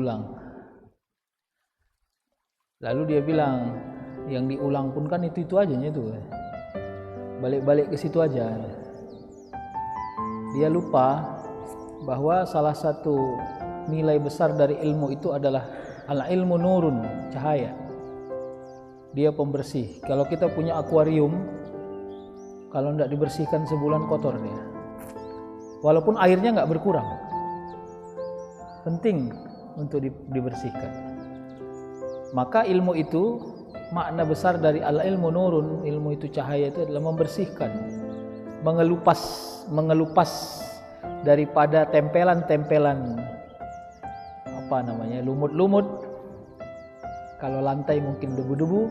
diulang. Lalu dia bilang, yang diulang pun kan itu aja itu. Balik-balik ke situ aja. Dia lupa bahwa salah satu nilai besar dari ilmu itu adalah al-ilmu nurun, cahaya. Dia pembersih. Kalau kita punya akuarium, kalau tidak dibersihkan sebulan kotor dia. Walaupun airnya nggak berkurang, penting untuk dibersihkan. Maka ilmu itu, makna besar dari al-ilmu nurun, ilmu itu cahaya itu adalah membersihkan, mengelupas daripada tempelan-tempelan lumut-lumut. Kalau lantai mungkin debu-debu,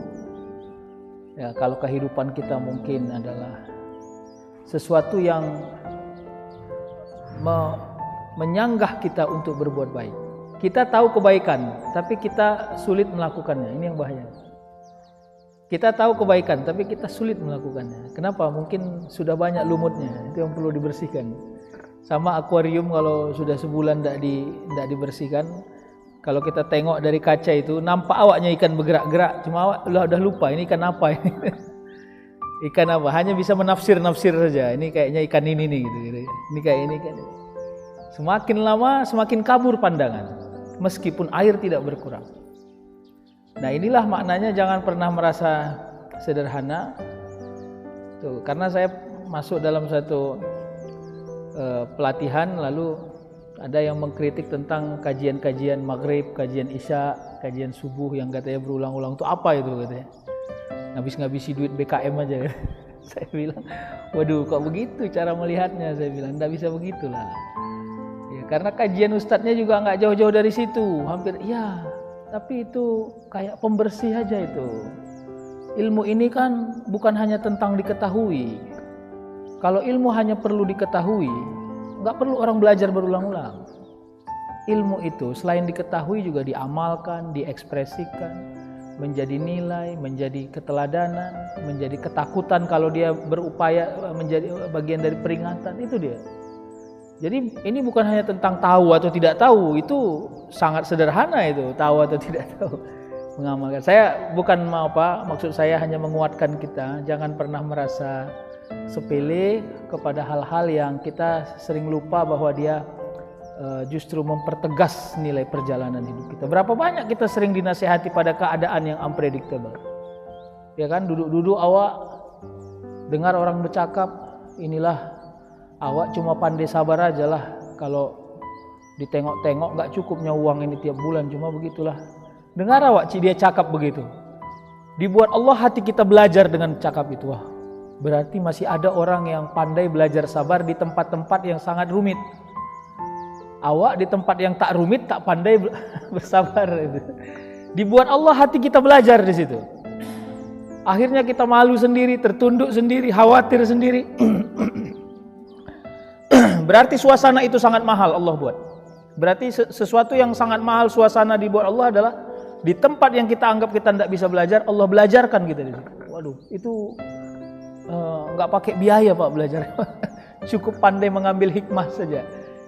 ya kalau kehidupan kita mungkin adalah sesuatu yang menyanggah kita untuk berbuat baik. Kita tahu kebaikan, tapi kita sulit melakukannya. Ini yang bahaya. Kita tahu kebaikan, tapi kita sulit melakukannya. Kenapa? Mungkin sudah banyak lumutnya. Itu yang perlu dibersihkan. Sama akuarium kalau sudah sebulan tidak dibersihkan, kalau kita tengok dari kaca itu nampak awaknya ikan bergerak-gerak, cuma awak udah lupa ini ikan apa ini. Ikan apa? Hanya bisa menafsir-nafsir saja. Ini kayaknya ikan ini nih gitu. Ini kayak ini kan. Semakin lama semakin kabur pandangan, meskipun air tidak berkurang. Nah, inilah maknanya jangan pernah merasa sederhana. Tuh, karena saya masuk dalam satu pelatihan, lalu ada yang mengkritik tentang kajian-kajian maghrib, kajian isya, kajian subuh yang katanya berulang-ulang. Itu apa itu katanya? Ngabis-ngabisi duit BKM aja. Saya bilang, waduh kok begitu cara melihatnya? Saya bilang, enggak bisa begitulah. Ya, karena kajian ustadznya juga enggak jauh-jauh dari situ. Hampir, ya, tapi itu kayak pembersih aja itu. Ilmu ini kan bukan hanya tentang diketahui. Kalau ilmu hanya perlu diketahui, enggak perlu orang belajar berulang-ulang. Ilmu itu selain diketahui juga diamalkan, diekspresikan, menjadi nilai, menjadi keteladanan, menjadi ketakutan kalau dia berupaya, menjadi bagian dari peringatan. Itu dia. Jadi ini bukan hanya tentang tahu atau tidak tahu, itu sangat sederhana itu, tahu atau tidak tahu, mengamalkan. Saya bukan maksud saya hanya menguatkan kita, jangan pernah merasa sepele kepada hal-hal yang kita sering lupa bahwa dia justru mempertegas nilai perjalanan hidup kita. Berapa banyak kita sering dinasihati pada keadaan yang unpredictable. Ya kan, duduk-duduk awak dengar orang bercakap, inilah awak cuma pandai sabar aja lah. Kalau ditengok-tengok gak cukupnya uang ini tiap bulan, cuma begitulah. Dengar awak dia cakap begitu. Dibuat Allah hati kita belajar dengan cakap itu. Wah, berarti masih ada orang yang pandai belajar sabar di tempat-tempat yang sangat rumit. Awak di tempat yang tak rumit, tak pandai bersabar itu. Dibuat Allah hati kita belajar di situ. Akhirnya kita malu sendiri, tertunduk sendiri, khawatir sendiri. Berarti suasana itu sangat mahal Allah buat. Berarti sesuatu yang sangat mahal suasana dibuat Allah adalah di tempat yang kita anggap kita tidak bisa belajar, Allah belajarkan kita di situ. Waduh, itu nggak pakai biaya Pak belajar. Cukup pandai mengambil hikmah saja.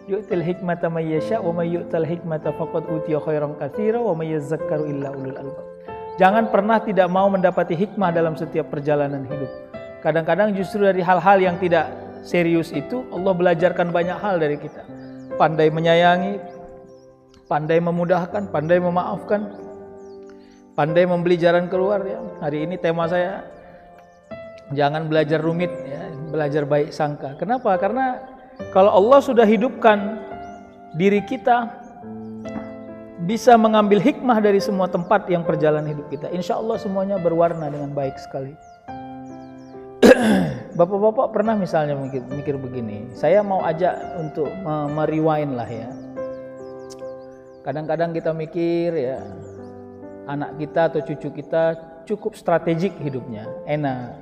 Yu'til hikmata may yasha wa may yu'tal hikmata faqad utiya khairan katsira wa may yadhakkaru illa ulul albab. Jangan pernah tidak mau mendapati hikmah dalam setiap perjalanan hidup. Kadang-kadang justru dari hal-hal yang tidak serius itu Allah belajarkan banyak hal dari kita. Pandai menyayangi, pandai memudahkan, pandai memaafkan, pandai membeli jalan keluar ya. Hari ini tema saya jangan belajar rumit ya, belajar baik sangka. Kenapa? Karena kalau Allah sudah hidupkan diri kita bisa mengambil hikmah dari semua tempat yang perjalanan hidup kita, insya Allah semuanya berwarna dengan baik sekali. Bapak-bapak pernah misalnya mikir begini, saya mau ajak untuk merewind lah ya. Kadang-kadang kita mikir ya, anak kita atau cucu kita cukup strategik hidupnya, enak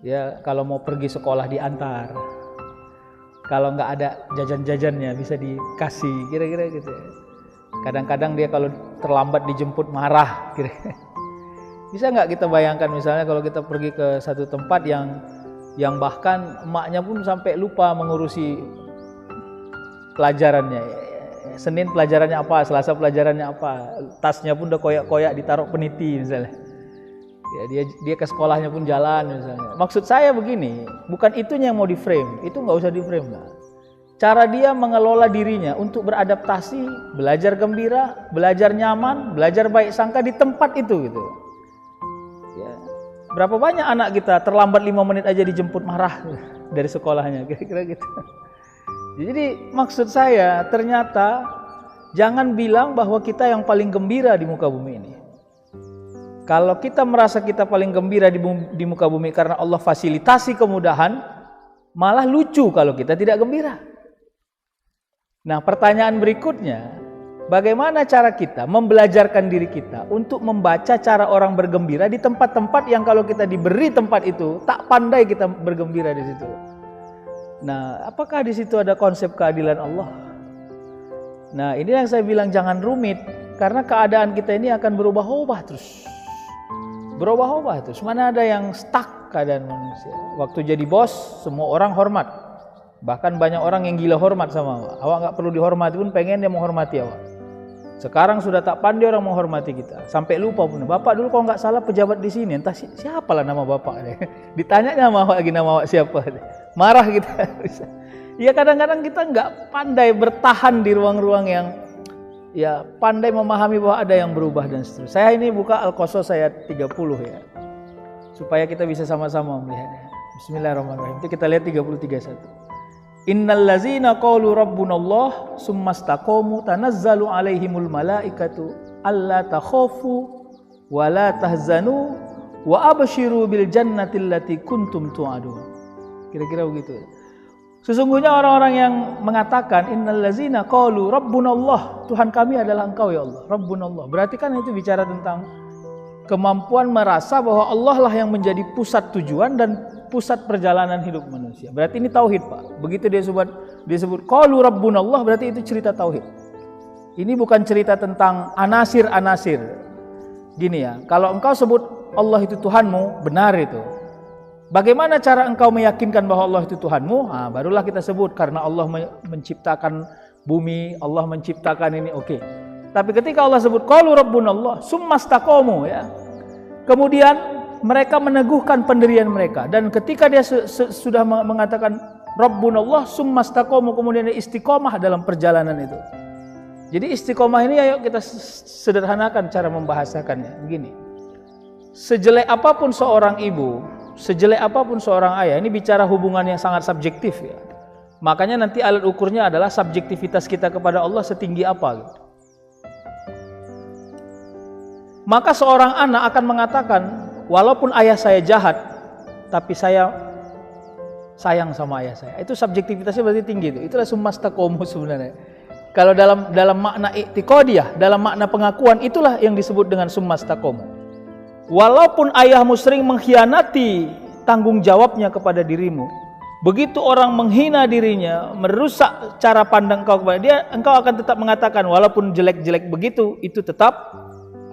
ya, kalau mau pergi sekolah diantar, kalau nggak ada jajan-jajannya bisa dikasih, kira-kira gitu. Kadang-kadang dia kalau terlambat dijemput marah, kira-kira. Bisa nggak kita bayangkan misalnya kalau kita pergi ke satu tempat yang bahkan emaknya pun sampai lupa mengurusi pelajarannya. Senin pelajarannya apa, Selasa pelajarannya apa, tasnya pun udah koyak-koyak ditaruh peniti misalnya. Ya, dia ke sekolahnya pun jalan misalnya. Maksud saya begini, bukan itunya yang mau di frame, itu nggak usah di frame lah. Cara dia mengelola dirinya untuk beradaptasi, belajar gembira, belajar nyaman, belajar baik sangka di tempat itu gitu. Ya. Berapa banyak anak kita terlambat 5 menit aja dijemput marah dari sekolahnya, kira-kira gitu. Jadi maksud saya ternyata jangan bilang bahwa kita yang paling gembira di muka bumi ini. Kalau kita merasa kita paling gembira di muka bumi karena Allah fasilitasi kemudahan, malah lucu kalau kita tidak gembira. Nah, pertanyaan berikutnya, bagaimana cara kita membelajarkan diri kita untuk membaca cara orang bergembira di tempat-tempat yang kalau kita diberi tempat itu, tak pandai kita bergembira di situ. Nah, apakah di situ ada konsep keadilan Allah? Nah, ini yang saya bilang jangan rumit, karena keadaan kita ini akan berubah-ubah terus. Berubah-ubah terus. Mana ada yang stuck keadaan manusia. Waktu jadi bos, semua orang hormat. Bahkan banyak orang yang gila hormat sama awak. Awak nggak perlu dihormati pun pengen dia menghormati awak. Sekarang sudah tak pandai orang menghormati kita. Sampai lupa pun. Bapak dulu kalau nggak salah pejabat di sini. Entah siapalah nama bapak. Ditanya nama awak lagi, nama awak siapa. Marah kita. Ya kadang-kadang kita nggak pandai bertahan di ruang-ruang yang ya pandai memahami bahwa ada yang berubah dan seterusnya. Saya ini buka Al-Qasas ayat 30 ya. Supaya kita bisa sama-sama melihatnya. Bismillahirrahmanirrahim. Itu kita lihat 33:1. Innal ladzina qalu rabbunallah summastaqamu tanazzalu alaihimul malaikatu alla takhafu wa la tahzanu wa abshiru bil jannati allati kuntum tu'adun. Kira-kira begitu. Sesungguhnya orang-orang yang mengatakan innal ladzina qalu rabbunallah, Tuhan kami adalah Engkau ya Allah, rabbunallah. Berarti kan itu bicara tentang kemampuan merasa bahwa Allah lah yang menjadi pusat tujuan dan pusat perjalanan hidup manusia. Berarti ini tauhid, Pak. Begitu disebut qalu rabbunallah, berarti itu cerita tauhid. Ini bukan cerita tentang anasir-anasir. Gini ya, kalau engkau sebut Allah itu Tuhanmu, benar itu. Bagaimana cara engkau meyakinkan bahwa Allah itu Tuhanmu? Nah, barulah kita sebut karena Allah menciptakan bumi, Allah menciptakan ini, oke. Tapi ketika Allah sebut qalu rabbunallah summastaqamu ya. Kemudian mereka meneguhkan pendirian mereka, dan ketika dia sudah mengatakan rabbunallah summastaqamu, kemudian dia istiqomah dalam perjalanan itu. Jadi istiqomah ini ayo kita sederhanakan cara membahasakannya. Begini. Sejelek apapun seorang ibu, sejelek apapun seorang ayah, ini bicara hubungan yang sangat subjektif ya. Makanya nanti alat ukurnya adalah subjektivitas kita kepada Allah setinggi apa gitu. Maka seorang anak akan mengatakan, walaupun ayah saya jahat, tapi saya sayang sama ayah saya. Itu subjektivitasnya berarti tinggi itu. Itulah summastaqamu sebenarnya. Kalau dalam makna i'tiqadiyah, dalam makna pengakuan, itulah yang disebut dengan summastaqamu. Walaupun ayahmu sering mengkhianati tanggung jawabnya kepada dirimu, begitu orang menghina dirinya, merusak cara pandang kau kepada dia, engkau akan tetap mengatakan walaupun jelek-jelek begitu, itu tetap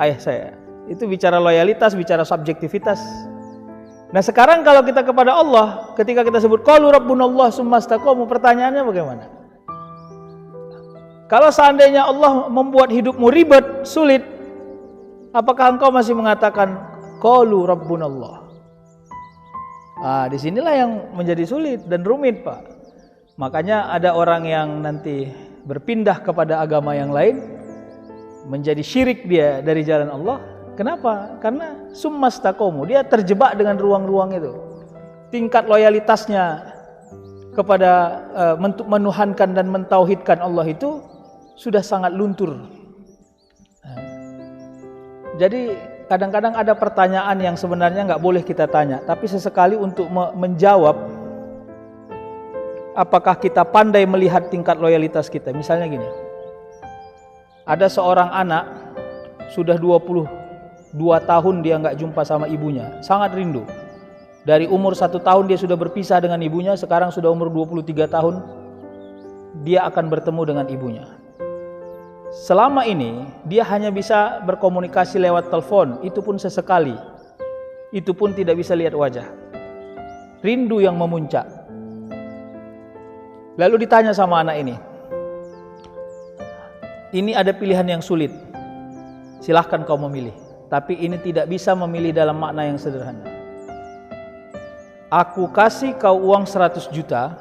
ayah saya. Itu bicara loyalitas, bicara subjektivitas. Nah sekarang kalau kita kepada Allah, ketika kita sebut qalu rabbunallah summastaqamu, pertanyaannya bagaimana? Kalau seandainya Allah membuat hidupmu ribet, sulit, apakah engkau masih mengatakan qalu rabbunallah? Disinilah yang menjadi sulit dan rumit, Pak. Makanya ada orang yang nanti berpindah kepada agama yang lain, menjadi syirik dia dari jalan Allah. Kenapa? Karena summastaqamu, dia terjebak dengan ruang-ruang itu. Tingkat loyalitasnya kepada menuhankan dan mentauhidkan Allah itu sudah sangat luntur. Jadi kadang-kadang ada pertanyaan yang sebenarnya nggak boleh kita tanya, tapi sesekali untuk menjawab, apakah kita pandai melihat tingkat loyalitas kita. Misalnya gini, ada seorang anak sudah 22 tahun dia nggak jumpa sama ibunya, sangat rindu. Dari umur 1 tahun dia sudah berpisah dengan ibunya, sekarang sudah umur 23 tahun dia akan bertemu dengan ibunya. Selama ini dia hanya bisa berkomunikasi lewat telepon, itu pun sesekali. Itu pun tidak bisa lihat wajah. Rindu yang memuncak. Lalu ditanya sama anak ini, ini ada pilihan yang sulit. Silahkan kau memilih. Tapi ini tidak bisa memilih dalam makna yang sederhana. Aku kasih kau uang 100 juta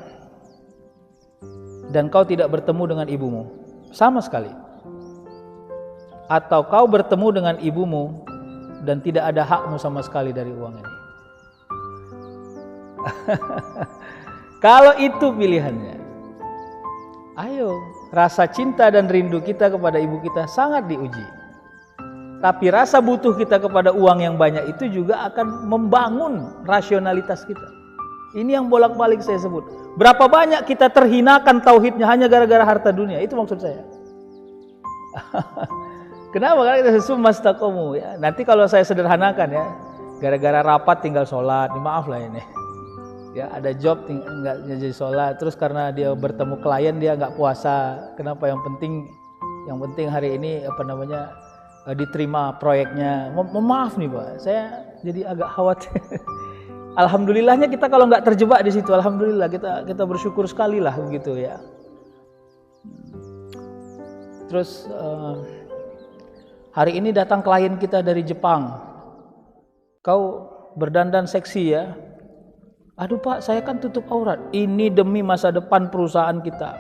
dan kau tidak bertemu dengan ibumu. Sama sekali. Atau kau bertemu dengan ibumu dan tidak ada hakmu sama sekali dari uang ini. Kalau itu pilihannya, ayo, rasa cinta dan rindu kita kepada ibu kita sangat diuji. Tapi rasa butuh kita kepada uang yang banyak itu juga akan membangun rasionalitas kita. Ini yang bolak-balik saya sebut. Berapa banyak kita terhinakan tauhidnya hanya gara-gara harta dunia, itu maksud saya. Kenapa? Karena kita summa istaqamu ya. Nanti kalau saya sederhanakan ya, gara-gara rapat tinggal sholat, maaf lah ini. Ya, ada job nggak jadi sholat, terus karena dia bertemu klien dia nggak puasa. Kenapa? Yang penting hari ini diterima proyeknya. Maaf nih Pak, saya jadi agak khawatir. Alhamdulillahnya kita kalau nggak terjebak di situ, alhamdulillah kita bersyukur sekali lah begitu ya. Terus hari ini datang klien kita dari Jepang. Kau berdandan seksi ya. Aduh Pak, saya kan tutup aurat. Ini demi masa depan perusahaan kita.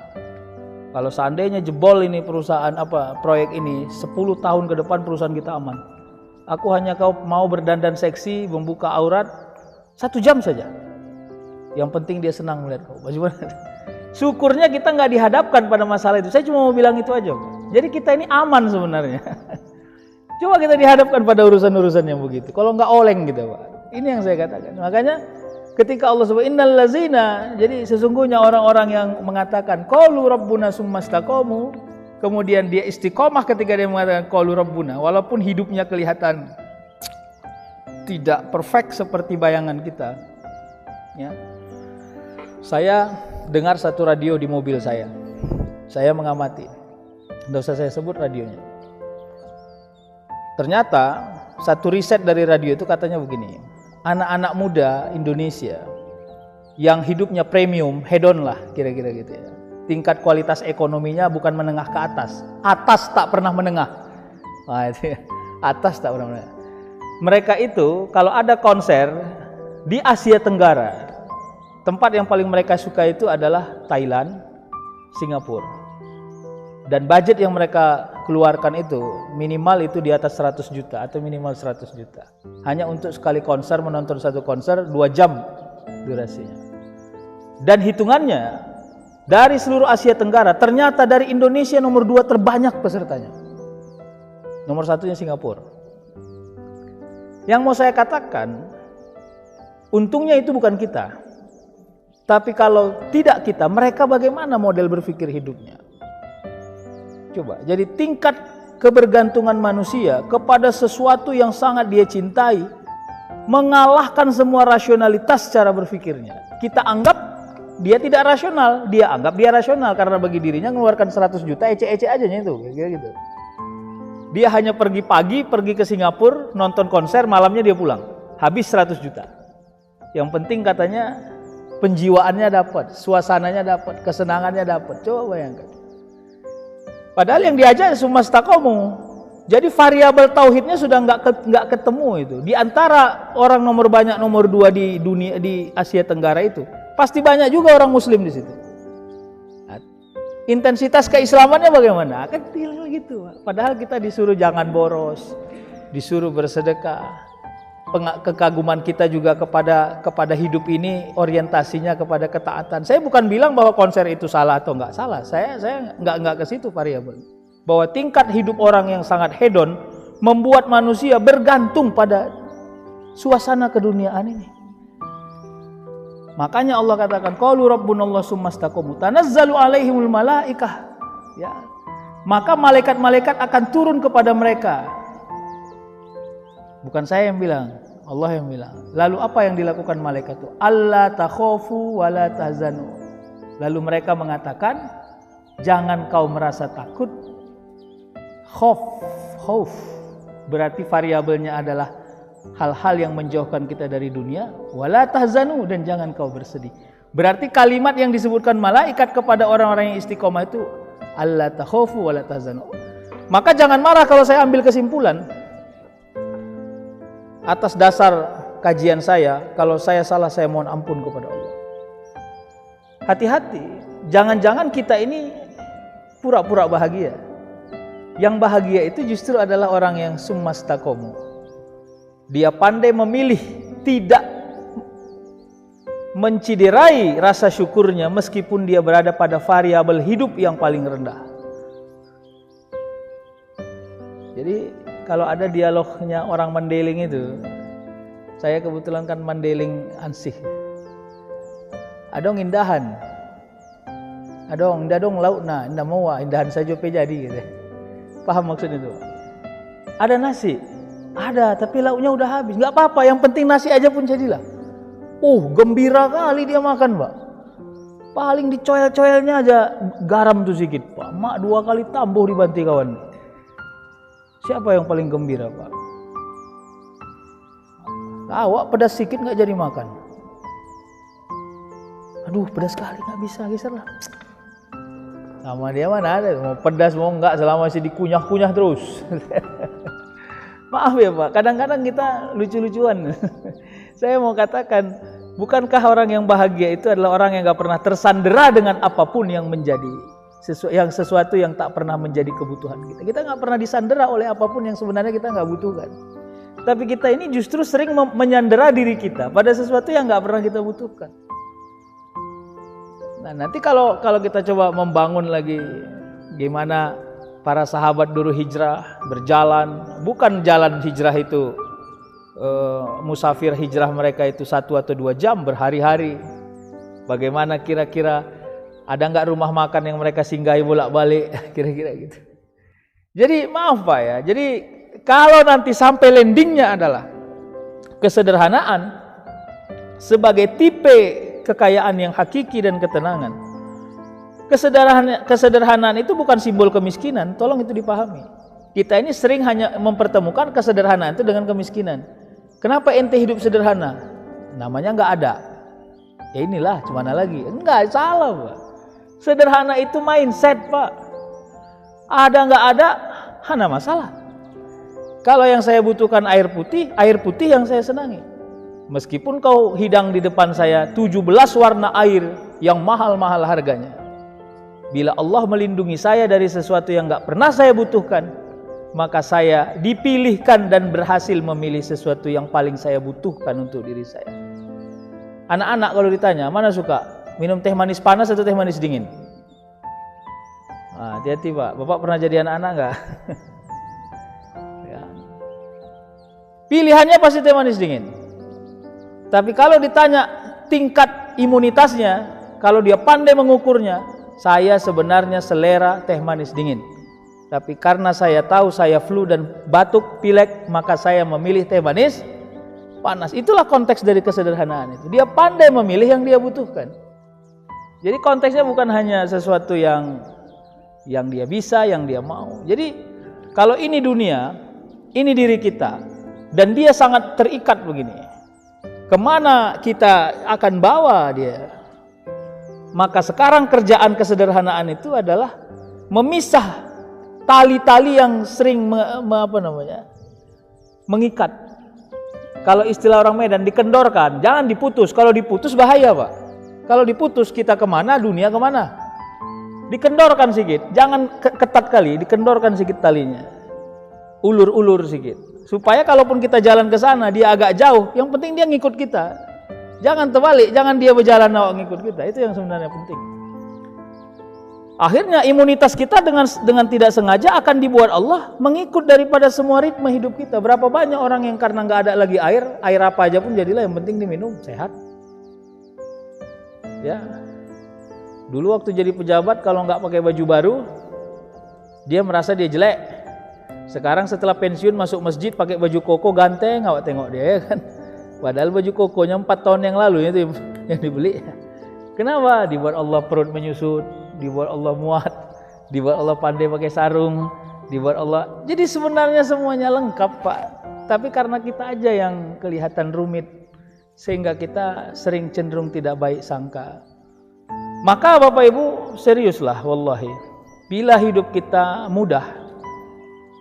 Kalau seandainya jebol ini perusahaan proyek ini, 10 tahun ke depan perusahaan kita aman. Aku hanya kau mau berdandan seksi, membuka aurat 1 jam saja. Yang penting dia senang melihat kau. Bagaimana? Syukurnya kita nggak dihadapkan pada masalah itu. Saya cuma mau bilang itu aja. Jadi kita ini aman sebenarnya. Coba kita dihadapkan pada urusan-urusan yang begitu. Kalau nggak oleng gitu Pak. Ini yang saya katakan. Makanya ketika Allah sebut innal ladzina, jadi sesungguhnya orang-orang yang mengatakan qalu rabbuna summastaqamu, kemudian dia istiqomah ketika dia mengatakan qalu rabbuna, walaupun hidupnya kelihatan tidak perfect seperti bayangan kita. Ya. Saya dengar satu radio di mobil saya. Saya mengamati. Tidak usah saya sebut radionya. Ternyata satu riset dari radio itu katanya begini. Anak-anak muda Indonesia yang hidupnya premium, hedon lah kira-kira gitu ya. Tingkat kualitas ekonominya bukan menengah ke atas. Atas tak pernah menengah. Wah, itu ya. Atas tak pernah menengah. Mereka itu kalau ada konser di Asia Tenggara, tempat yang paling mereka suka itu adalah Thailand, Singapura. Dan budget yang mereka keluarkan itu minimal itu di atas 100 juta atau minimal 100 juta. Hanya untuk sekali konser, menonton satu konser 2 jam durasinya. Dan hitungannya dari seluruh Asia Tenggara, ternyata dari Indonesia nomor 2 terbanyak pesertanya. Nomor 1-nya Singapura. Yang mau saya katakan, untungnya itu bukan kita. Tapi kalau tidak kita, mereka bagaimana model berpikir hidupnya? Coba, jadi tingkat kebergantungan manusia kepada sesuatu yang sangat dia cintai mengalahkan semua rasionalitas cara berpikirnya. Kita anggap dia tidak rasional, dia anggap dia rasional karena bagi dirinya mengeluarkan 100 juta ece-ece aja itu, gitu. Dia hanya pergi pagi, pergi ke Singapura, nonton konser, malamnya dia pulang. Habis 100 juta. Yang penting katanya penjiwaannya dapat, suasananya dapat, kesenangannya dapat. Coba bayangkan. Padahal yang diajak summastaqamu. Jadi variabel tauhidnya sudah nggak ketemu itu. Di antara orang nomor banyak nomor 2 di dunia di Asia Tenggara itu, pasti banyak juga orang Muslim di situ. Intensitas keislamannya bagaimana? Kecil gitu. Padahal kita disuruh jangan boros, disuruh bersedekah. Kekaguman kita juga kepada hidup ini orientasinya kepada ketaatan. Saya bukan bilang bahwa konser itu salah atau enggak salah. Saya enggak ke situ variabel. Bahwa tingkat hidup orang yang sangat hedon membuat manusia bergantung pada suasana keduniaan ini. Makanya Allah katakan qalu rabbunallahu summastaqamu tanazzalu alaihimul malaikah. Ya. Maka malaikat-malaikat akan turun kepada mereka. Bukan saya yang bilang, Allah yang bilang. Lalu apa yang dilakukan malaikat itu? Alla takhafu wa la tahzanu. Lalu mereka mengatakan, jangan kau merasa takut. Khauf. Berarti variabelnya adalah hal-hal yang menjauhkan kita dari dunia. Wa la tahzanu, dan jangan kau bersedih. Berarti kalimat yang disebutkan malaikat kepada orang-orang yang istiqomah itu alla takhafu wa la tahzanu. Maka jangan marah kalau saya ambil kesimpulan atas dasar kajian saya. Kalau saya salah, saya mohon ampun kepada Allah. Hati-hati, jangan-jangan kita ini pura-pura bahagia. Yang bahagia itu justru adalah orang yang summastaqamu. Dia pandai memilih tidak menciderai rasa syukurnya meskipun dia berada pada variabel hidup yang paling rendah. Jadi kalau ada dialognya orang Mandeling itu, saya kebetulan kan Mandeling ansih. Adong indahan, adong indah lautna, indah mawa, indahan saja pe jadi gitu. Paham maksud itu? Ada nasi, ada, tapi lauknya udah habis. Nggak apa-apa, yang penting nasi aja pun jadilah. Gembira kali dia makan, Pak. Paling dicoel-coelnya aja garam tuh sedikit, Pak. Mak 2 kali tambuh di banti kawan. Siapa yang paling gembira, Pak? Awak pedas sedikit nggak jadi makan. Aduh, pedas sekali, nggak bisa, geser lah. Sama dia mana ada, mau pedas mau nggak, selama masih dikunyah-kunyah terus. Maaf ya Pak, kadang-kadang kita lucu-lucuan. Saya mau katakan, bukankah orang yang bahagia itu adalah orang yang nggak pernah tersandera dengan apapun yang menjadi sesuatu yang tak pernah menjadi kebutuhan kita. Kita nggak pernah disandera oleh apapun yang sebenarnya kita nggak butuhkan. Tapi kita ini justru sering menyandera diri kita pada sesuatu yang nggak pernah kita butuhkan. Nah, nanti kalau kita coba membangun lagi gimana para sahabat dulu hijrah berjalan, bukan jalan hijrah itu musafir hijrah mereka itu 1 atau 2 jam berhari-hari. Bagaimana kira-kira ada nggak rumah makan yang mereka singgahi bolak-balik, kira-kira gitu. Jadi maaf Pak ya, jadi kalau nanti sampai landingnya adalah kesederhanaan sebagai tipe kekayaan yang hakiki dan ketenangan. Kesederhanaan itu bukan simbol kemiskinan, tolong itu dipahami. Kita ini sering hanya mempertemukan kesederhanaan itu dengan kemiskinan. Kenapa ente hidup sederhana? Namanya nggak ada. Ya inilah, cemana lagi? Enggak, salah Pak. Sederhana itu mindset Pak. Ada nggak ada, hana masalah. Kalau yang saya butuhkan air putih yang saya senangi. Meskipun kau hidang di depan saya 17 warna air yang mahal-mahal harganya. Bila Allah melindungi saya dari sesuatu yang nggak pernah saya butuhkan, maka saya dipilihkan dan berhasil memilih sesuatu yang paling saya butuhkan untuk diri saya. Anak-anak kalau ditanya, mana suka? Minum teh manis panas atau teh manis dingin? Hati-hati Pak, Bapak pernah jadi anak-anak enggak? Ya. Pilihannya pasti teh manis dingin. Tapi kalau ditanya tingkat imunitasnya, kalau dia pandai mengukurnya, saya sebenarnya selera teh manis dingin. Tapi karena saya tahu saya flu dan batuk, pilek, maka saya memilih teh manis panas. Itulah konteks dari kesederhanaan itu. Dia pandai memilih yang dia butuhkan. Jadi konteksnya bukan hanya sesuatu yang dia bisa, yang dia mau. Jadi kalau ini dunia, ini diri kita, dan dia sangat terikat begini. Kemana kita akan bawa dia? Maka sekarang kerjaan kesederhanaan itu adalah memisah tali-tali yang sering mengikat. Kalau istilah orang Medan, dikendorkan, jangan diputus. Kalau diputus bahaya Pak. Kalau diputus kita kemana, dunia kemana? Dikendorkan sedikit, jangan ketat kali, dikendorkan sedikit talinya. Ulur-ulur sedikit. Supaya kalaupun kita jalan ke sana, dia agak jauh, yang penting dia ngikut kita. Jangan terbalik, jangan dia berjalan awak ngikut kita. Itu yang sebenarnya penting. Akhirnya imunitas kita dengan tidak sengaja akan dibuat Allah mengikut daripada semua ritme hidup kita. Berapa banyak orang yang karena nggak ada lagi air apa aja pun jadilah, yang penting diminum, sehat. Ya, dulu waktu jadi pejabat kalau nggak pakai baju baru, dia merasa dia jelek. Sekarang setelah pensiun masuk masjid pakai baju koko ganteng, awak tengok dia ya kan. Padahal baju kokonya 4 tahun yang lalu itu yang dibeli. Kenapa? Dibuat Allah perut menyusut, dibuat Allah muat, dibuat Allah pandai pakai sarung, dibuat Allah. Jadi sebenarnya semuanya lengkap Pak. Tapi karena kita aja yang kelihatan rumit, sehingga kita sering cenderung tidak baik sangka. Maka Bapak Ibu seriuslah wallahi. Bila hidup kita mudah,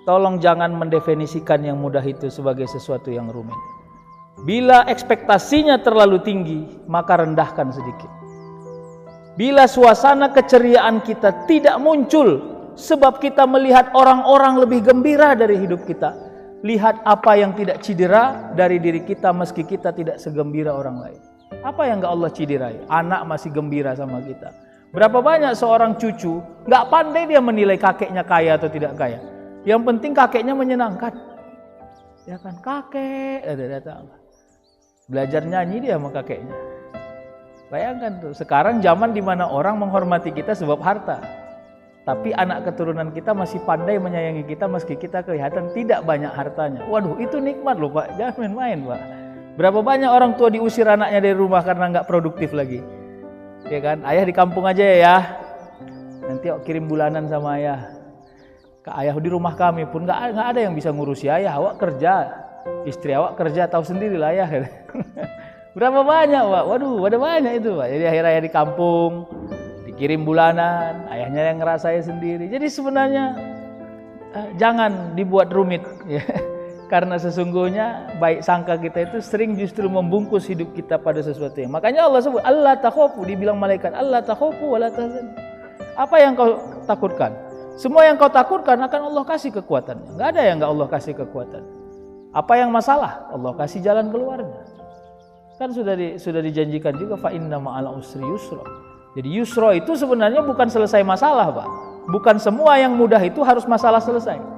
tolong jangan mendefinisikan yang mudah itu sebagai sesuatu yang rumit. Bila ekspektasinya terlalu tinggi, maka rendahkan sedikit. Bila suasana keceriaan kita tidak muncul sebab kita melihat orang-orang lebih gembira dari hidup kita, lihat apa yang tidak cedera dari diri kita meski kita tidak segembira orang lain. Apa yang enggak Allah cederai? Anak masih gembira sama kita. Berapa banyak seorang cucu enggak pandai dia menilai kakeknya kaya atau tidak kaya. Yang penting kakeknya menyenangkan. Ya kan, kakek ada datang. Belajar nyanyi dia sama kakeknya. Bayangkan tuh, sekarang zaman di mana orang menghormati kita sebab harta. Tapi anak keturunan kita masih pandai menyayangi kita meski kita kelihatan tidak banyak hartanya. Waduh, itu nikmat loh Pak, jangan main-main Pak. Berapa banyak orang tua diusir anaknya dari rumah karena nggak produktif lagi. Ya kan, ayah di kampung aja ya. Nanti kirim bulanan sama ayah. Ke ayah di rumah kami pun nggak ada yang bisa ngurusi ayah. Awak kerja, istri awak kerja, tahu sendirilah ayah. Berapa banyak Pak? Waduh, ada banyak itu Pak. Jadi akhirnya ayah di kampung, dikirim bulanan, ayahnya yang ngerasain sendiri. Jadi sebenarnya jangan dibuat rumit ya. Karena sesungguhnya baik sangka kita itu sering justru membungkus hidup kita pada sesuatu yang. Makanya Allah sebut Allah takhafu, dibilang malaikat Allah takhafu wala tahzan. Apa yang kau takutkan? Semua yang kau takutkan akan Allah kasih kekuatannya. Enggak ada yang enggak Allah kasih kekuatan. Apa yang masalah? Allah kasih jalan keluarnya. Kan sudah dijanjikan juga fa inna ma'al usri yusra. Jadi yusra itu sebenarnya bukan selesai masalah, Pak. Bukan semua yang mudah itu harus masalah selesai.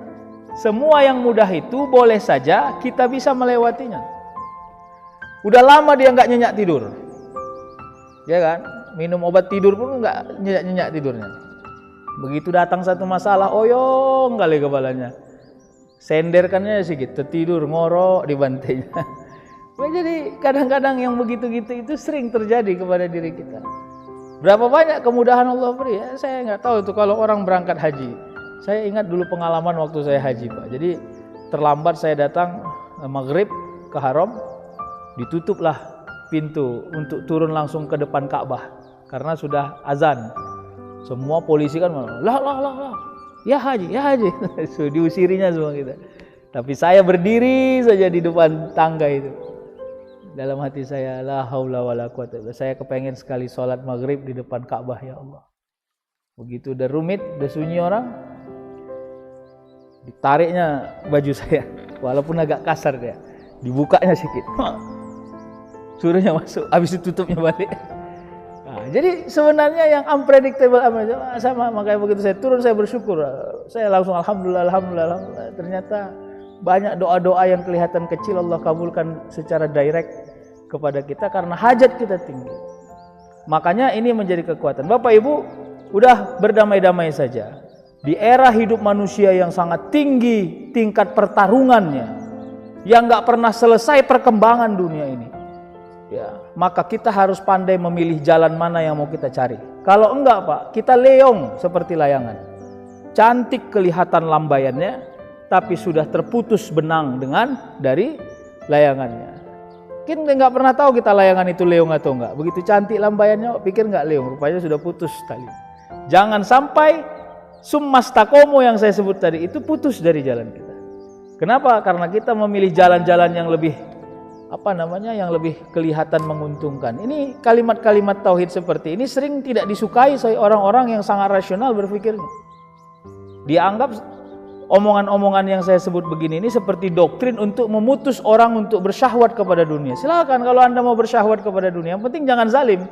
Semua yang mudah itu boleh saja kita bisa melewatinya. Udah lama dia nggak nyenyak tidur, ya kan? Minum obat tidur pun nggak nyenyak tidurnya. Begitu datang satu masalah, oyong kali kepalanya. Senderkannya sedikit, tertidur ngorok di bantainya. Jadi kadang-kadang yang begitu-gitu itu sering terjadi kepada diri kita. Berapa banyak kemudahan Allah beri ya? Saya nggak tahu itu kalau orang berangkat haji. Saya ingat dulu pengalaman waktu saya haji Pak. Jadi terlambat saya datang maghrib ke Haram, ditutuplah pintu untuk turun langsung ke depan Ka'bah karena sudah azan. Semua polisi kan lah, ya haji, so, diusirinya semua kita. Tapi saya berdiri saja di depan tangga itu. Dalam hati saya la haula wala quwata illa billah. Saya kepengen sekali sholat maghrib di depan Ka'bah ya Allah. Begitu udah rumit, udah sunyi orang, ditariknya baju saya, walaupun agak kasar dia, dibukanya sedikit, suruhnya masuk, habis ditutupnya balik. Nah, jadi sebenarnya yang unpredictable sama, makanya begitu saya turun saya bersyukur, saya langsung alhamdulillah. Ternyata banyak doa-doa yang kelihatan kecil Allah kabulkan secara direct kepada kita karena hajat kita tinggi. Makanya ini menjadi kekuatan. Bapak Ibu, udah berdamai-damai saja. Di era hidup manusia yang sangat tinggi tingkat pertarungannya, yang nggak pernah selesai perkembangan dunia ini, ya, maka kita harus pandai memilih jalan mana yang mau kita cari. Kalau enggak Pak, kita leong seperti layangan. Cantik kelihatan lambaiannya, tapi sudah terputus benang dari layangannya. Mungkin nggak pernah tahu kita layangan itu leong atau enggak. Begitu cantik lambaiannya, pikir nggak leong, rupanya sudah putus tali. Jangan sampai summastakomo yang saya sebut tadi itu putus dari jalan kita. Kenapa? Karena kita memilih jalan-jalan yang lebih yang lebih kelihatan menguntungkan. Ini kalimat-kalimat tauhid seperti ini sering tidak disukai oleh orang-orang yang sangat rasional berpikirnya. Dianggap omongan-omongan yang saya sebut begini ini seperti doktrin untuk memutus orang untuk bersyahwat kepada dunia. Silakan kalau Anda mau bersyahwat kepada dunia, yang penting jangan zalim.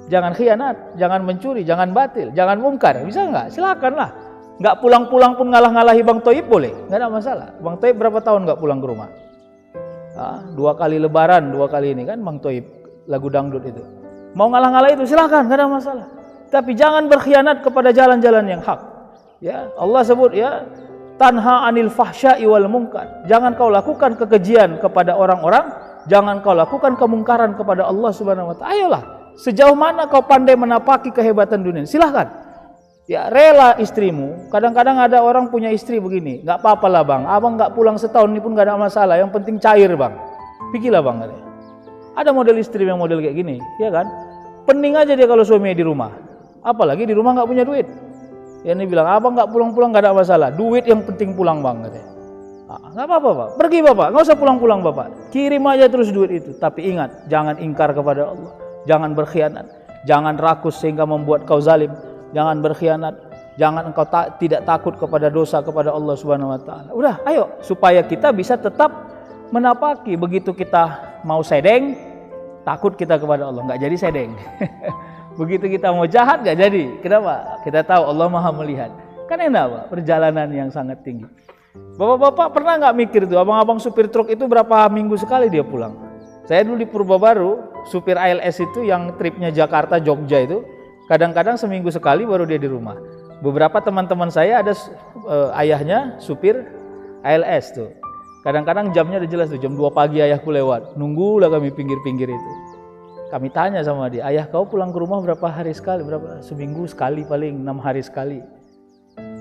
Jangan khianat, jangan mencuri, jangan batil, jangan mungkar. Bisa nggak? Silakanlah. Nggak pulang-pulang pun ngalah-ngalahi Bang Toib boleh, nggak ada masalah. Bang Toib berapa tahun nggak pulang ke rumah? 2 kali lebaran, 2 kali ini kan Bang Toib lagu dangdut itu. Mau ngalah-ngalah itu silakan, nggak ada masalah. Tapi jangan berkhianat kepada jalan-jalan yang hak. Ya, Allah sebut ya, tanha anil fahsya'i wal munkar. Jangan kau lakukan kekejian kepada orang-orang, jangan kau lakukan kemungkaran kepada Allah Subhanahu wa taala. Ayolah. Sejauh mana kau pandai menapaki kehebatan dunia? Silahkan. Ya rela istrimu. Kadang-kadang ada orang punya istri begini. Nggak apa-apa lah bang. Abang nggak pulang setahun ini pun nggak ada masalah. Yang penting cair bang. Pikirlah bang. Ada model istri yang model kayak gini, ya kan? Pening aja dia kalau suaminya di rumah. Apalagi di rumah nggak punya duit. Ya ini bilang, abang nggak pulang-pulang nggak ada masalah. Duit yang penting pulang bang katanya. Nggak apa-apa pak, pergi bapak, nggak usah pulang-pulang bapak. Kirim aja terus duit itu. Tapi ingat, jangan ingkar kepada Allah. Jangan berkhianat. Jangan rakus sehingga membuat kau zalim. Jangan berkhianat. Jangan engkau tidak takut kepada dosa kepada Allah Subhanahu wa taala. Udah, ayo supaya kita bisa tetap menapaki. Begitu kita mau sedeng, takut kita kepada Allah, nggak jadi sedeng. Begitu kita mau jahat, nggak jadi. Kenapa? Kita tahu Allah Maha melihat. Kan enak pak, perjalanan yang sangat tinggi. Bapak-bapak pernah nggak mikir tuh, abang-abang supir truk itu berapa minggu sekali dia pulang? Saya dulu di Purba Baru, supir ALS itu yang tripnya Jakarta Jogja itu, kadang-kadang seminggu sekali baru dia di rumah. Beberapa teman-teman saya ada ayahnya supir ALS tuh. Kadang-kadang jamnya udah jelas tuh, jam 2 pagi ayahku lewat. Nunggulah kami pinggir-pinggir itu. Kami tanya sama dia, ayah kau pulang ke rumah berapa hari sekali? Seminggu sekali paling, 6 hari sekali.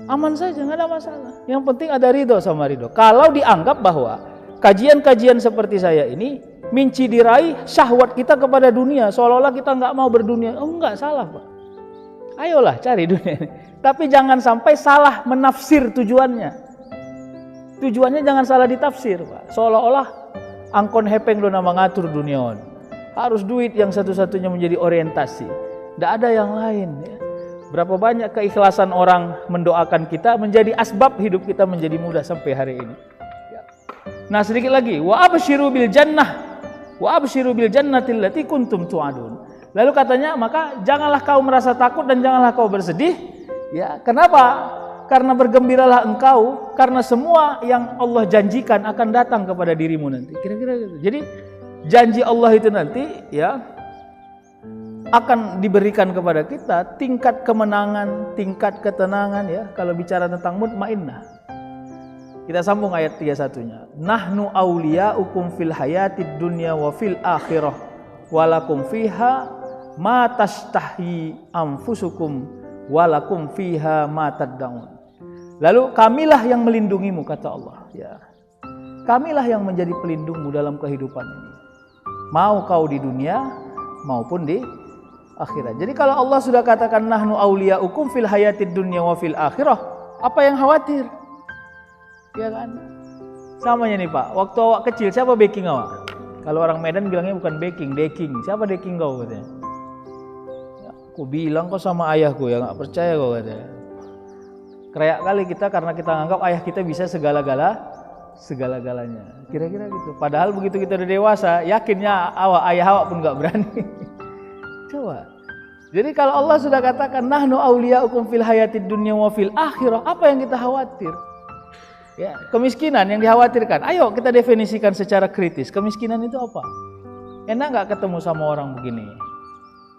Aman saja, nggak ada masalah. Yang penting ada ridho sama ridho. Kalau dianggap bahwa kajian-kajian seperti saya ini menciderai syahwat kita kepada dunia, seolah-olah kita nggak mau berdunia. Oh enggak, salah pak. Ayolah cari dunia ini. Tapi jangan sampai salah menafsir tujuannya. Tujuannya jangan salah ditafsir pak. Seolah-olah angkon hepeng do nama ngatur duniawan. Harus duit yang satu-satunya menjadi orientasi. Tidak ada yang lain ya. Berapa banyak keikhlasan orang mendoakan kita menjadi asbab hidup kita menjadi mudah sampai hari ini. Nah sedikit lagi, wa absyiru bil jannah, wa absyiru bil jannatil lati kuntum tu'adun. Lalu katanya, maka janganlah kau merasa takut dan janganlah kau bersedih. Ya, kenapa? Karena bergembiralah engkau karena semua yang Allah janjikan akan datang kepada dirimu nanti. Kira-kira gitu. Jadi janji Allah itu nanti ya akan diberikan kepada kita tingkat kemenangan, tingkat ketenangan ya. Kalau bicara tentang mutmainnah. Kita sambung ayat 31-nya. Nahnu auliyaukum fil hayatid dunya wa fil akhirah walakum fiha ma tashtahi anfusukum walakum fiha ma tad'un. Lalu kamilah yang melindungimu kata Allah ya. Kamilah yang menjadi pelindungmu dalam kehidupan ini. Mau kau di dunia maupun di akhirat. Jadi kalau Allah sudah katakan nahnu auliyaukum fil hayatid dunya wa fil akhirah, apa yang khawatir? Ya kan? Samanya nih Pak, waktu awak kecil siapa backing awak? Kalau orang Medan bilangnya bukan backing, decking. Siapa decking kau katanya? Ya, aku bilang kau sama ayahku ya, nggak percaya kau katanya. Kerayak kali kita karena kita nganggap ayah kita bisa segala-galanya. Kira-kira gitu. Padahal begitu kita udah dewasa, yakinnya ayah awak pun nggak berani. Coba. Jadi kalau Allah sudah katakan nahnu auliyaukum fil hayatid dunya wa fil akhirah, apa yang kita khawatir? Ya, kemiskinan yang dikhawatirkan. Ayo kita definisikan secara kritis. Kemiskinan itu apa? Enak nggak ketemu sama orang begini?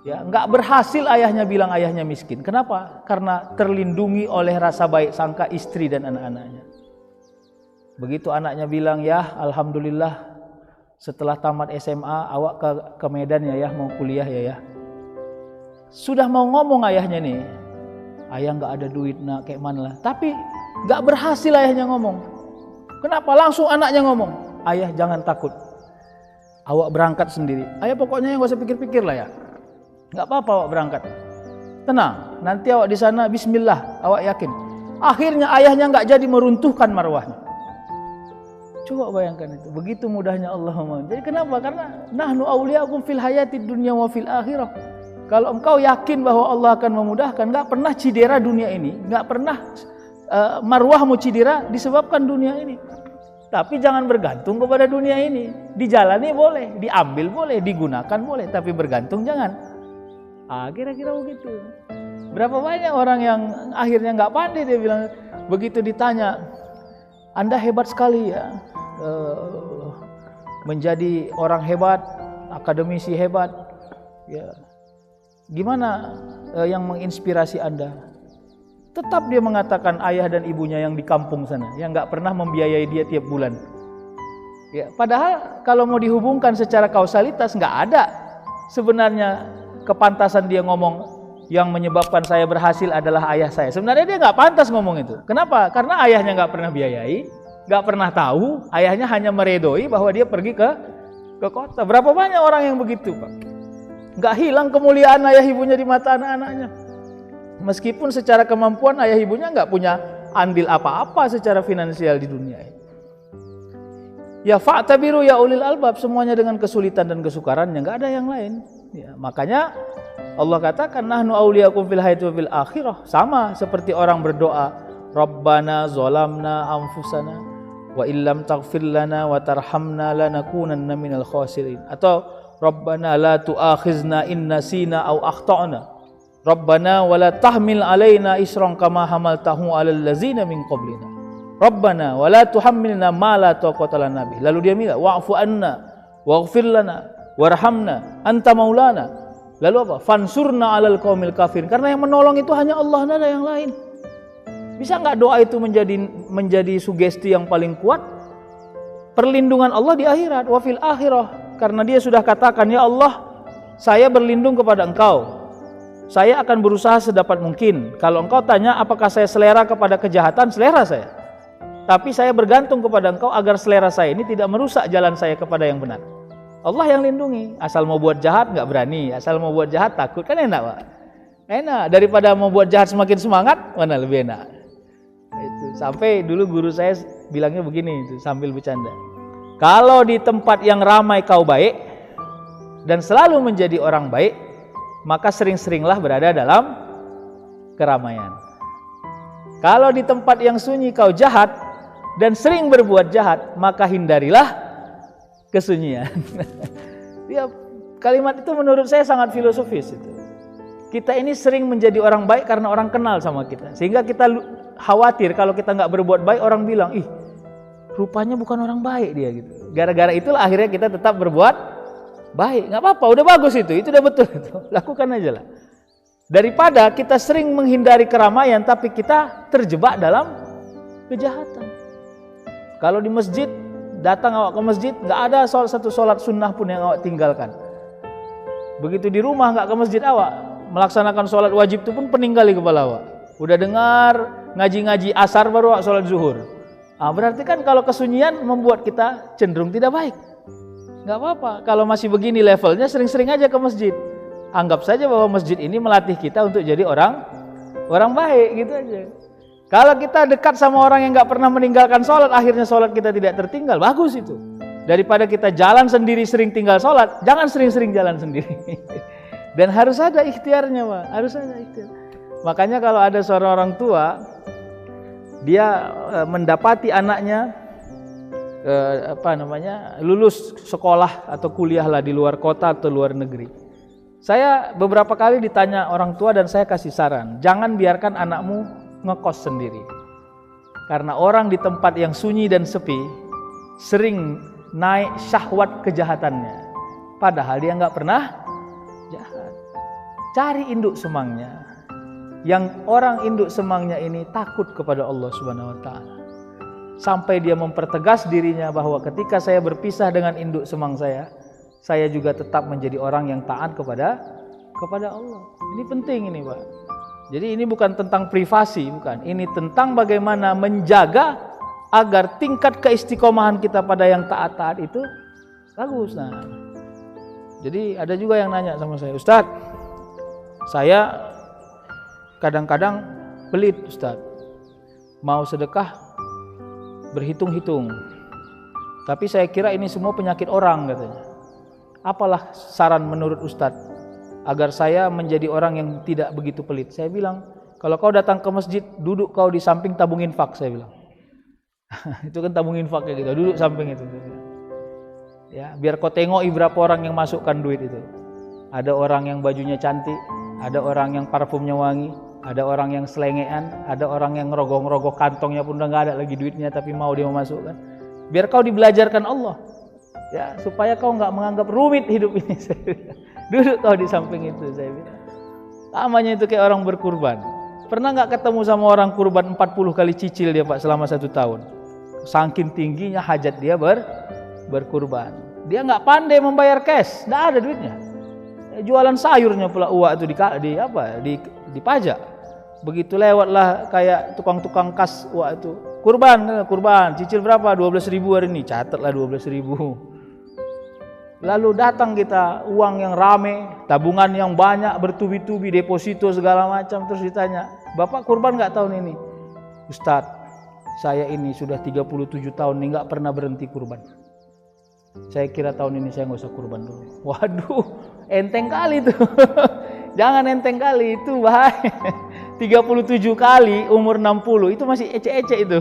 Ya, nggak berhasil ayahnya bilang ayahnya miskin. Kenapa? Karena terlindungi oleh rasa baik sangka istri dan anak-anaknya. Begitu anaknya bilang, ya alhamdulillah setelah tamat SMA awak ke Medan ya mau kuliah ya. Sudah mau ngomong ayahnya nih, ayah nggak ada duit nak kayak mana lah. Tapi nggak berhasil ayahnya ngomong. Kenapa? Langsung anaknya ngomong, ayah jangan takut, awak berangkat sendiri. Ayah pokoknya nggak usah pikir-pikir lah ya. Nggak apa-apa awak berangkat. Tenang, nanti awak di sana bismillah, awak yakin. Akhirnya ayahnya nggak jadi meruntuhkan marwahnya. Coba bayangkan itu, begitu mudahnya Allah. Jadi kenapa? Karena nahnu auliyaukum fil hayatid dunya wa fil akhirah. Kalau engkau yakin bahwa Allah akan memudahkan, nggak pernah cedera dunia ini, nggak pernah marwahmu cedera disebabkan dunia ini. Tapi jangan bergantung kepada dunia ini. Dijalani boleh, diambil boleh, digunakan boleh, tapi bergantung jangan. Kira-kira begitu. Berapa banyak orang yang akhirnya nggak pandai, dia bilang begitu ditanya, Anda hebat sekali ya, menjadi orang hebat, akademisi hebat, ya. Gimana yang menginspirasi Anda? Tetap dia mengatakan ayah dan ibunya yang di kampung sana, yang nggak pernah membiayai dia tiap bulan. Ya, padahal kalau mau dihubungkan secara kausalitas nggak ada sebenarnya kepantasan dia ngomong yang menyebabkan saya berhasil adalah ayah saya. Sebenarnya dia nggak pantas ngomong itu. Kenapa? Karena ayahnya nggak pernah biayai, nggak pernah tahu. Ayahnya hanya meredoi bahwa dia pergi ke kota. Berapa banyak orang yang begitu, Pak? Nggak hilang kemuliaan ayah ibunya di mata anak-anaknya. Meskipun secara kemampuan ayah ibunya nggak punya andil apa-apa secara finansial di dunia ini. Ya fa'tabiru ya ulil albab, semuanya dengan kesulitan dan kesukarannya, nggak ada yang lain. Ya, makanya Allah katakan nahnu auliyaakum fil hayati wa fil akhirah, sama seperti orang berdoa, Rabbana zalamna anfusana wa illam taghfir lana wa tarhamna lanakunanna minal khasirin, atau Rabbana la tu'akhizna in nasina aw akhtana, Rabbana wa la tahmil alaina isran kama hamaltahu 'alal ladzina min qablina, Rabbana wa la tuhammilna ma la taqata lana bih. Lalu dia minta wa'fu anna waghfir lana warhamna anta maulana. Lalu apa? Fansurna 'alal qaumil kafirin. Karena yang menolong itu hanya Allah, tidak ada yang lain. Bisa enggak doa itu menjadi sugesti yang paling kuat? Perlindungan Allah di akhirat, wa fil akhirah. Karena dia sudah katakan, ya Allah, saya berlindung kepada Engkau. Saya akan berusaha sedapat mungkin. Kalau Engkau tanya apakah saya selera kepada kejahatan, selera saya. Tapi saya bergantung kepada Engkau agar selera saya ini tidak merusak jalan saya kepada yang benar. Allah yang lindungi. Asal mau buat jahat nggak berani, asal mau buat jahat takut, kan enak Pak. Enak, daripada mau buat jahat semakin semangat, mana lebih enak. Itu sampai dulu guru saya bilangnya begini itu sambil bercanda. Kalau di tempat yang ramai kau baik dan selalu menjadi orang baik, maka sering-seringlah berada dalam keramaian. Kalau di tempat yang sunyi kau jahat dan sering berbuat jahat, maka hindarilah kesunyian. Ya, kalimat itu menurut saya sangat filosofis itu. Kita ini sering menjadi orang baik karena orang kenal sama kita, sehingga kita khawatir kalau kita nggak berbuat baik, orang bilang, ih, rupanya bukan orang baik dia gitu. Gara-gara itulah akhirnya kita tetap berbuat baik. Nggak apa-apa, udah bagus itu udah betul itu. Lakukan aja lah. Daripada kita sering menghindari keramaian tapi kita terjebak dalam kejahatan. Kalau di masjid, datang awak ke masjid, nggak ada satu sholat sunnah pun yang awak tinggalkan. Begitu di rumah nggak ke masjid awak, melaksanakan sholat wajib itu pun pening kali kepala awak. Udah dengar ngaji-ngaji asar baru awak sholat zuhur. Berarti kan kalau kesunyian membuat kita cenderung tidak baik. Nggak apa-apa, kalau masih begini levelnya sering-sering aja ke masjid. Anggap saja bahwa masjid ini melatih kita untuk jadi orang baik gitu aja. Kalau kita dekat sama orang yang nggak pernah meninggalkan sholat, akhirnya sholat kita tidak tertinggal, bagus itu. Daripada kita jalan sendiri sering tinggal sholat, jangan sering-sering jalan sendiri. Dan harus ada ikhtiarnya Pak, harus ada ikhtiar. Makanya kalau ada seorang orang tua, dia mendapati anaknya lulus sekolah atau kuliah lah di luar kota atau luar negeri. Saya beberapa kali ditanya orang tua dan saya kasih saran, jangan biarkan anakmu ngekos sendiri. Karena orang di tempat yang sunyi dan sepi sering naik syahwat kejahatannya, padahal dia nggak pernah jahat. Cari induk semangnya. Yang orang induk semangnya ini takut kepada Allah Subhanahu wa taala. Sampai dia mempertegas dirinya bahwa ketika saya berpisah dengan induk semang saya juga tetap menjadi orang yang taat kepada Allah. Ini penting ini Pak. Jadi ini bukan tentang privasi, bukan. Ini tentang bagaimana menjaga agar tingkat keistiqomahan kita pada yang taat-taat itu bagus. Nah, jadi ada juga yang nanya sama saya, Ustadz, saya kadang-kadang pelit Ustadz, mau sedekah berhitung-hitung, tapi saya kira ini semua penyakit orang katanya. Apalah saran menurut Ustadz agar saya menjadi orang yang tidak begitu pelit? Saya bilang, kalau kau datang ke masjid, duduk kau di samping tabung infak, saya bilang. Itu kan tabung infak kayak gitu, duduk samping itu. Ya, biar kau tengoki berapa orang yang masukkan duit itu. Ada orang yang bajunya cantik, ada orang yang parfumnya wangi, ada orang yang selengean, ada orang yang ngerogoh-ngerogoh kantongnya pun udah nggak ada lagi duitnya tapi mau dia memasukkan. Biar kau dibelajarkan Allah, ya, supaya kau nggak menganggap rumit hidup ini. Duduk kau di samping itu, saya bilang. Namanya itu kayak orang berkurban. Pernah nggak ketemu sama orang kurban 40 kali cicil dia Pak selama 1 tahun? Saking tingginya hajat dia berkurban. Dia nggak pandai membayar cash, nggak ada duitnya. Jualan sayurnya pula uak itu dipajak. Begitu lewatlah kayak tukang-tukang kas uak itu. Kurban, cicil berapa? 12.000 hari ini. Catatlah 12.000. Lalu datang kita, uang yang rame, tabungan yang banyak, bertubi-tubi, deposito segala macam. Terus ditanya, Bapak kurban nggak tahun ini? Ustadz, saya ini sudah 37 tahun nih nggak pernah berhenti kurban. Saya kira tahun ini saya nggak usah kurban dulu. Waduh, enteng kali tuh. Jangan enteng kali, itu bahaya. 37 kali umur 60 itu masih ece-ece itu.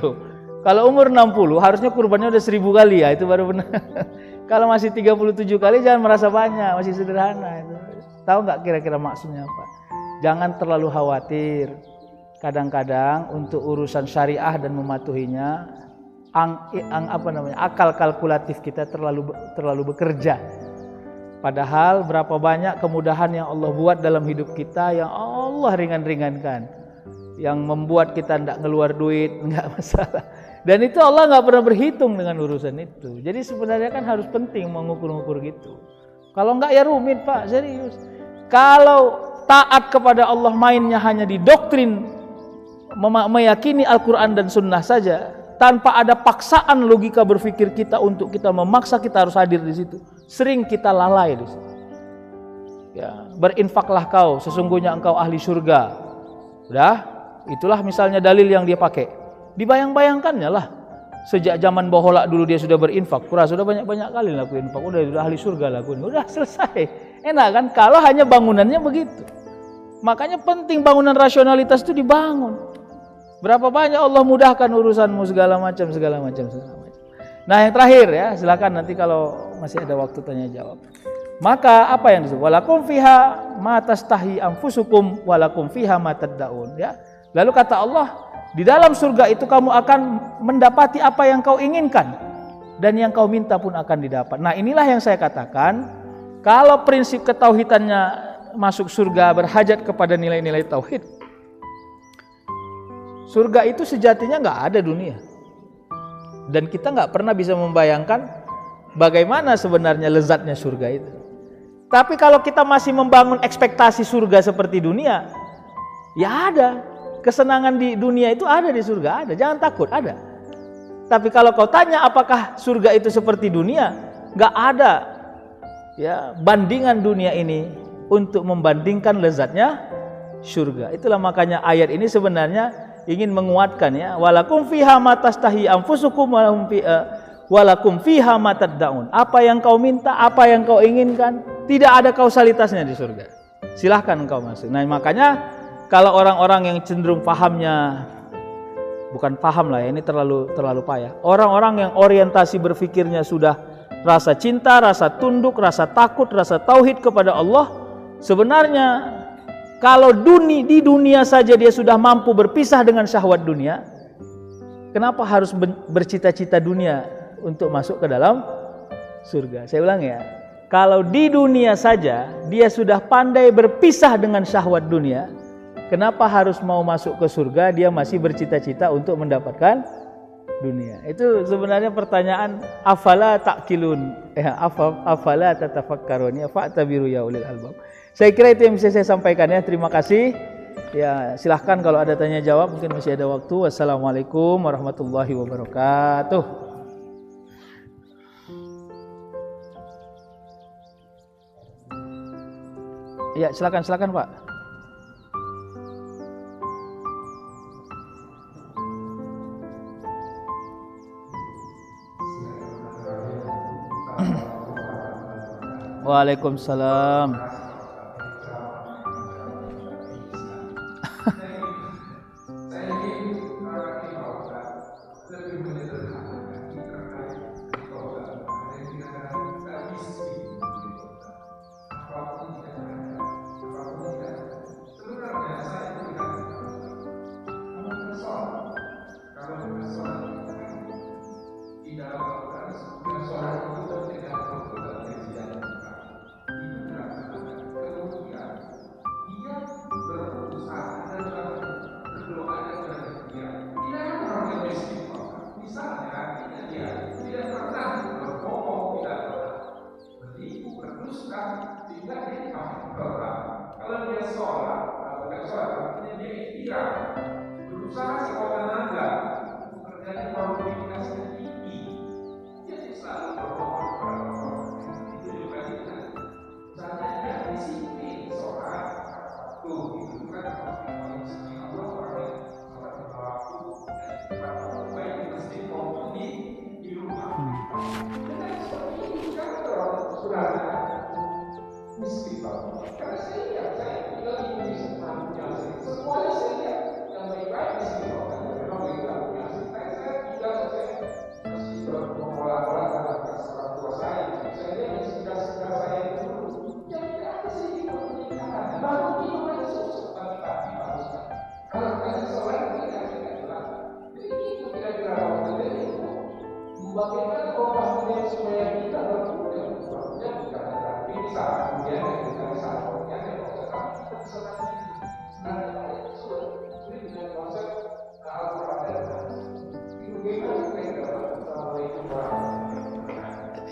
Kalau umur 60 harusnya kurbannya udah 1000 kali ya, itu baru benar. Kalau masih 37 kali jangan merasa banyak, masih sederhana itu. Tahu nggak kira-kira maksudnya apa? Jangan terlalu khawatir. Kadang-kadang untuk urusan syariah dan mematuhinya, akal kalkulatif kita terlalu bekerja. Padahal berapa banyak kemudahan yang Allah buat dalam hidup kita yang Allah ringan-ringankan, yang membuat kita tidak ngeluar duit, nggak masalah. Dan itu Allah nggak pernah berhitung dengan urusan itu. Jadi sebenarnya kan harus penting mengukur-ukur gitu. Kalau nggak ya rumit Pak, serius. Kalau taat kepada Allah mainnya hanya di doktrin, meyakini Al-Quran dan Sunnah saja, tanpa ada paksaan logika berpikir kita untuk kita memaksa kita harus hadir di situ, sering kita lalai di situ. Ya, berinfaklah kau, sesungguhnya engkau ahli surga. Udah, itulah misalnya dalil yang dia pakai. Dibayang-bayangkannya lah, sejak zaman Baholak dulu dia sudah berinfak, sudah banyak-banyak kali laku infak, udah ahli surga lakuin, udah selesai. Enak kan kalau hanya bangunannya begitu. Makanya penting bangunan rasionalitas itu dibangun. Berapa banyak Allah mudahkan urusanmu segala macam. Nah yang terakhir ya, silakan nanti kalau masih ada waktu tanya jawab. Maka apa yang disebut? Walakum fiha ma tastahi anfusukum walakum fiha ma tad'un, ya. Lalu kata Allah, di dalam surga itu kamu akan mendapati apa yang kau inginkan dan yang kau minta pun akan didapat. Nah, inilah yang saya katakan, kalau prinsip ketauhidannya masuk surga berhajat kepada nilai-nilai tauhid. Surga itu sejatinya nggak ada dunia. Dan kita nggak pernah bisa membayangkan bagaimana sebenarnya lezatnya surga itu. Tapi kalau kita masih membangun ekspektasi surga seperti dunia, ya ada. Kesenangan di dunia itu ada, di surga ada. Jangan takut, ada. Tapi kalau kau tanya apakah surga itu seperti dunia, nggak ada ya bandingan dunia ini untuk membandingkan lezatnya surga. Itulah makanya ayat ini sebenarnya ingin menguatkan ya, walakum fiha ma tastahi anfusukum walakum fiha ma tad'un. Apa yang kau minta, apa yang kau inginkan, tidak ada kausalitasnya di surga. Silahkan engkau masuk. Nah, makanya kalau orang-orang yang cenderung pahamnya, bukan paham lah ya, ini terlalu payah. Orang-orang yang orientasi berfikirnya sudah rasa cinta, rasa tunduk, rasa takut, rasa tauhid kepada Allah, sebenarnya kalau di dunia saja dia sudah mampu berpisah dengan syahwat dunia, kenapa harus bercita-cita dunia untuk masuk ke dalam surga? Saya ulang ya, kalau di dunia saja dia sudah pandai berpisah dengan syahwat dunia, kenapa harus mau masuk ke surga dia masih bercita-cita untuk mendapatkan dunia? Itu sebenarnya pertanyaan afala ta'qilun, afala tatafakkarun, fa'tabiru ya ulil albab. Saya kira itu yang bisa saya sampaikan ya. Terima kasih. Ya, silahkan kalau ada tanya jawab, mungkin masih ada waktu. Wassalamualaikum warahmatullahi wabarakatuh. Ya, silakan Pak. Waalaikumsalam.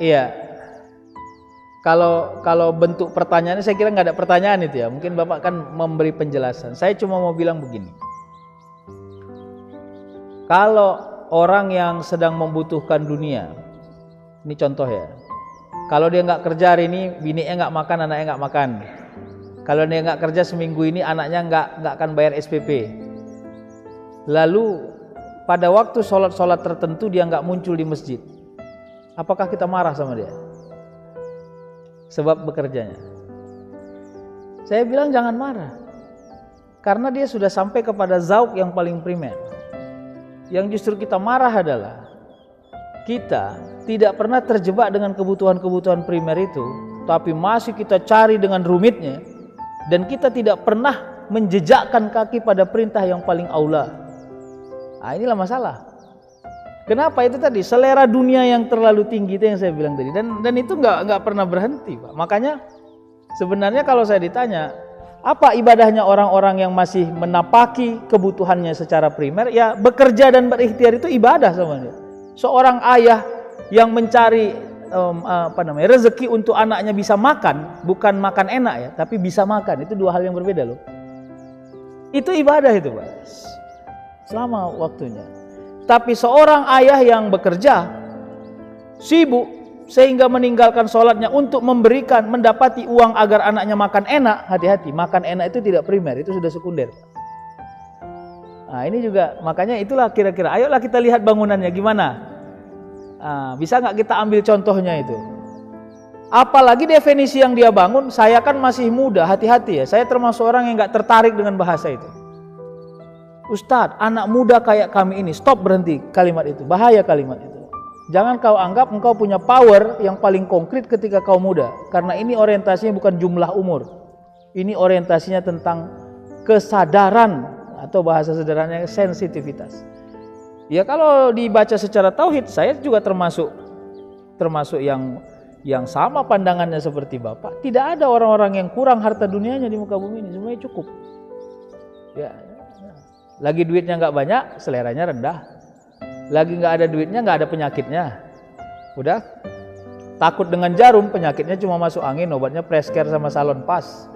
Iya. Kalau bentuk pertanyaannya saya kira nggak ada pertanyaan itu ya. Mungkin Bapak kan memberi penjelasan. Saya cuma mau bilang begini. Kalau orang yang sedang membutuhkan dunia, ini contoh ya. Kalau dia nggak kerja hari ini, bininya nggak makan, anaknya nggak makan. Kalau dia nggak kerja seminggu ini, anaknya nggak akan bayar SPP. Lalu pada waktu sholat tertentu dia nggak muncul di masjid. Apakah kita marah sama dia? Sebab bekerjanya. Saya bilang jangan marah. Karena dia sudah sampai kepada zauq yang paling primer. Yang justru kita marah adalah kita tidak pernah terjebak dengan kebutuhan-kebutuhan primer itu, tapi masih kita cari dengan rumitnya, dan kita tidak pernah menjejakkan kaki pada perintah yang paling aula. Nah, inilah masalah. Kenapa? Itu tadi selera dunia yang terlalu tinggi itu yang saya bilang tadi, dan itu nggak pernah berhenti, Pak. Makanya sebenarnya kalau saya ditanya apa ibadahnya orang-orang yang masih menapaki kebutuhannya secara primer, ya bekerja dan berikhtiar itu ibadah sama dia. Seorang ayah yang mencari rezeki untuk anaknya bisa makan, bukan makan enak ya, tapi bisa makan, itu dua hal yang berbeda loh. Itu ibadah itu, Pak. Selama waktunya. Tapi seorang ayah yang bekerja sibuk sehingga meninggalkan sholatnya untuk mendapati uang agar anaknya makan enak, hati-hati, makan enak itu tidak primer, itu sudah sekunder. Nah, ini juga makanya itulah kira-kira, ayolah kita lihat bangunannya gimana. Bisa nggak kita ambil contohnya itu? Apalagi definisi yang dia bangun, saya kan masih muda, hati-hati ya. Saya termasuk orang yang nggak tertarik dengan bahasa itu. Ustadz, anak muda kayak kami ini, stop, berhenti kalimat itu, bahaya kalimat itu. Jangan kau anggap engkau punya power yang paling konkret ketika kau muda, karena ini orientasinya bukan jumlah umur. Ini orientasinya tentang kesadaran, atau bahasa sederhananya sensitivitas. Ya kalau dibaca secara tauhid, saya juga termasuk yang sama pandangannya seperti Bapak. Tidak ada orang-orang yang kurang harta dunianya di muka bumi ini, semuanya cukup. Ya. Lagi duitnya nggak banyak, seleranya rendah. Lagi nggak ada duitnya, nggak ada penyakitnya. Udah takut dengan jarum, penyakitnya cuma masuk angin, obatnya Preskare sama Salon Pas.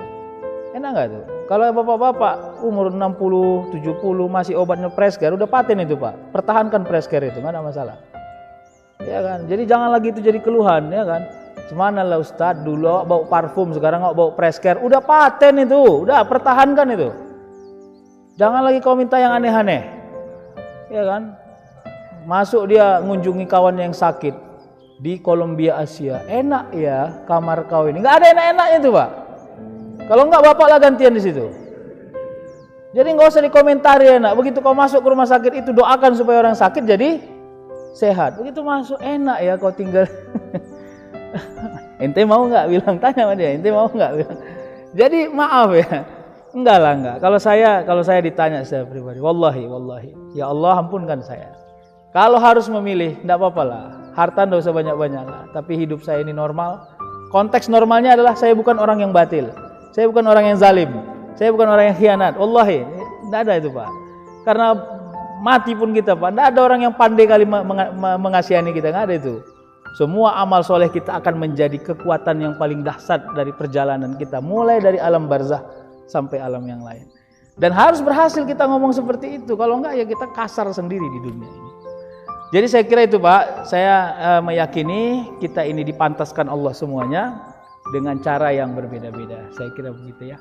Enak nggak tuh? Kalau bapak-bapak umur 60, 70 masih obatnya Preskare, udah paten itu Pak. Pertahankan Preskare itu, nggak ada masalah. Ya kan? Jadi jangan lagi itu jadi keluhan, ya kan? Cemana lah Ustadz, dulu bau parfum, sekarang nggak bau Preskare, udah paten itu, udah pertahankan itu. Jangan lagi kau minta yang aneh-aneh, ya kan? Masuk dia ngunjungi kawan yang sakit di Kolombia Asia, enak ya kamar kau ini, nggak ada enak-enaknya tuh Pak. Kalau nggak bapak lah gantian di situ. Jadi nggak usah dikomentari enak. Begitu kau masuk ke rumah sakit itu doakan supaya orang sakit jadi sehat. Begitu masuk enak ya kau tinggal. Ente mau nggak bilang, tanya sama dia, ente mau nggak bilang. Jadi maaf ya. Enggak lah, enggak. Kalau saya ditanya secara pribadi, wallahi, ya Allah ampunkan saya. Kalau harus memilih, enggak apa-apa lah. Harta enggak usah banyak-banyak lah. Tapi hidup saya ini normal. Konteks normalnya adalah saya bukan orang yang batil. Saya bukan orang yang zalim. Saya bukan orang yang khianat. Wallahi, enggak ada itu Pak. Karena mati pun kita Pak, enggak ada orang yang pandai kali mengasihani kita, enggak ada itu. Semua amal soleh kita akan menjadi kekuatan yang paling dahsyat dari perjalanan kita. Mulai dari alam barzah sampai alam yang lain. Dan harus berhasil kita ngomong seperti itu. Kalau enggak ya kita kasar sendiri di dunia ini. Jadi saya kira itu Pak, saya meyakini kita ini dipantaskan Allah semuanya dengan cara yang berbeda-beda. Saya kira begitu ya.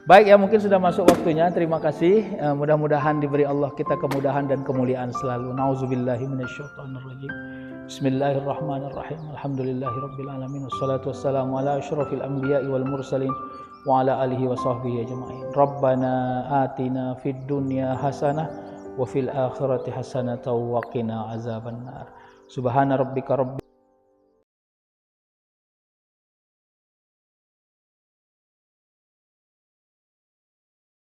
Baik ya, mungkin sudah masuk waktunya. Terima kasih. Mudah-mudahan diberi Allah kita kemudahan dan kemuliaan selalu. Nauzubillahi minasyaitonirrajim. Bismillahirrahmanirrahim. Alhamdulillahirabbil alamin. Wassalatu wassalamu ala asyrofil anbiya'i wal mursalin wa ala alihi wa sahbihi ajma'in. Rabbana atina fid dunya hasanah wa fil akhirati hasanah wa qina azabannar. Subhana rabbika